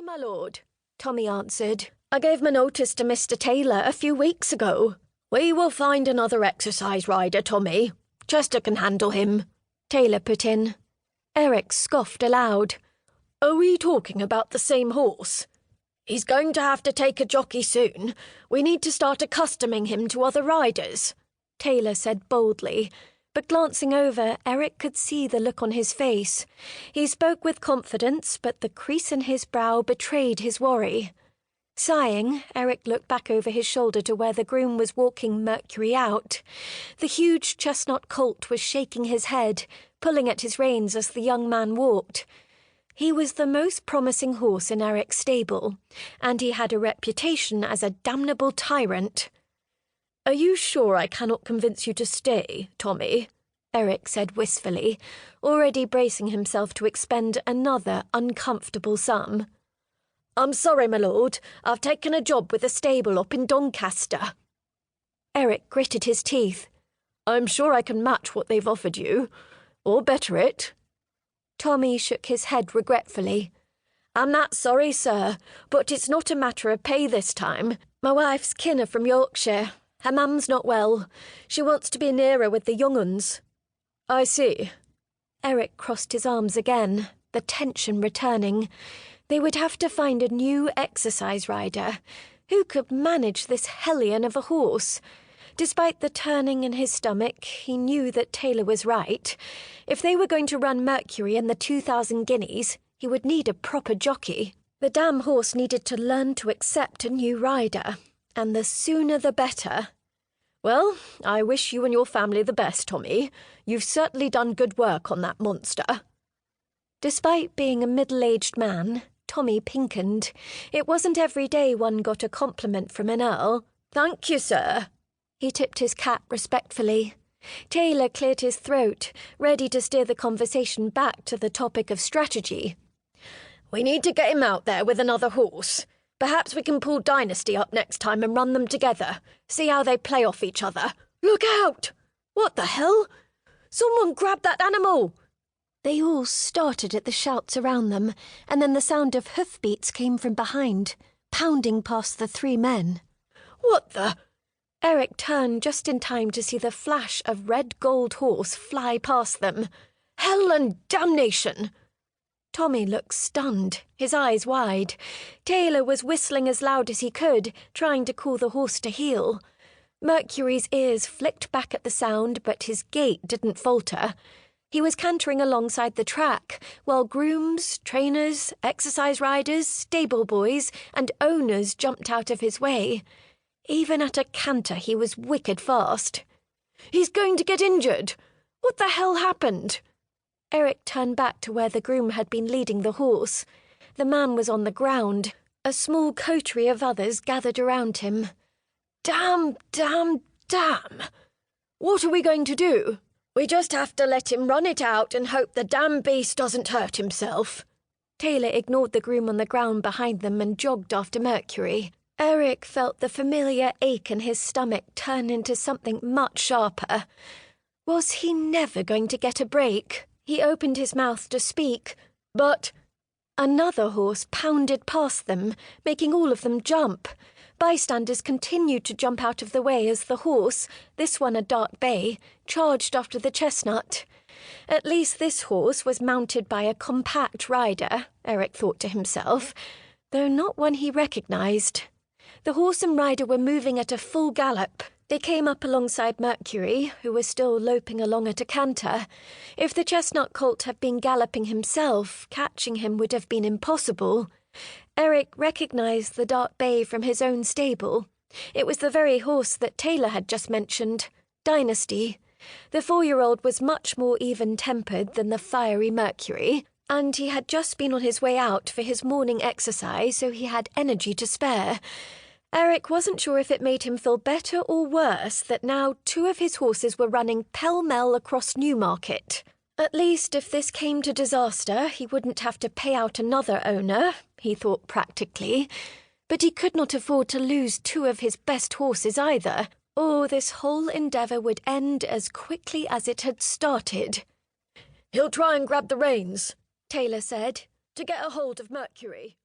my lord," Tommy answered. "I gave my notice to Mr. Taylor a few weeks ago. We will find another exercise rider, Tommy. Chester can handle him," Taylor put in. Eric scoffed aloud. "Are we talking about the same horse? He's going to have to take a jockey soon. We need to start accustoming him to other riders," Taylor said boldly. But glancing over, Eric could see the look on his face. He spoke with confidence, but the crease in his brow betrayed his worry. Sighing, Eric looked back over his shoulder to where the groom was walking Mercury out. The huge chestnut colt was shaking his head, pulling at his reins as the young man walked. He was the most promising horse in Eric's stable, and he had a reputation as a damnable tyrant. "Are you sure I cannot convince you to stay, Tommy?" Eric said wistfully, already bracing himself to expend another uncomfortable sum. "I'm sorry, my lord. I've taken a job with a stable up in Doncaster." Eric gritted his teeth. "I'm sure I can match what they've offered you, or better it." Tommy shook his head regretfully. "I'm that sorry, sir, but it's not a matter of pay this time. My wife's kin are from Yorkshire. Her mum's not well. She wants to be nearer with the young uns." "I see." Eric crossed his arms again, the tension returning. They would have to find a new exercise rider. Who could manage this hellion of a horse? Despite the turning in his stomach, he knew that Taylor was right. If they were going to run Mercury and the 2,000 guineas, he would need a proper jockey. The damn horse needed to learn to accept a new rider, and the sooner the better. "Well, I wish you and your family the best, Tommy. You've certainly done good work on that monster." Despite being a middle-aged man, Tommy pinkened. It wasn't every day one got a compliment from an earl. "Thank you, sir." He tipped his cap respectfully. Taylor cleared his throat, ready to steer the conversation back to the topic of strategy. "We need to get him out there with another horse. Perhaps we can pull Dynasty up next time and run them together. See how they play off each other. Look out! What the hell? Someone grab that animal!" They all started at the shouts around them, and then the sound of hoofbeats came from behind, pounding past the three men. "What the—" Eric turned just in time to see the flash of red-gold horse fly past them. "Hell and damnation!" Tommy looked stunned, his eyes wide. Taylor was whistling as loud as he could, trying to cool the horse to heel. Mercury's ears flicked back at the sound, but his gait didn't falter. He was cantering alongside the track, while grooms, trainers, exercise riders, stable boys, and owners jumped out of his way. Even at a canter, he was wicked fast. "He's going to get injured! What the hell happened?" Eric turned back to where the groom had been leading the horse. The man was on the ground. A small coterie of others gathered around him. "Damn, damn, damn! What are we going to do?" "We just have to let him run it out and hope the damn beast doesn't hurt himself." Taylor ignored the groom on the ground behind them and jogged after Mercury. Eric felt the familiar ache in his stomach turn into something much sharper. Was he never going to get a break? He opened his mouth to speak, but another horse pounded past them, making all of them jump. Bystanders continued to jump out of the way as the horse, this one a dark bay, charged after the chestnut. At least this horse was mounted by a compact rider, Eric thought to himself, though not one he recognised. The horse and rider were moving at a full gallop. They came up alongside Mercury, who was still loping along at a canter. If the chestnut colt had been galloping himself, catching him would have been impossible. Eric recognised the dark bay from his own stable. It was the very horse that Taylor had just mentioned, Dynasty. The 4-year-old was much more even-tempered than the fiery Mercury, and he had just been on his way out for his morning exercise, so he had energy to spare. Eric wasn't sure if it made him feel better or worse that now 2 of his horses were running pell-mell across Newmarket. At least if this came to disaster, he wouldn't have to pay out another owner, he thought practically. But he could not afford to lose 2 of his best horses either, or this whole endeavour would end as quickly as it had started. "He'll try and grab the reins," Taylor said, "to get a hold of Mercury."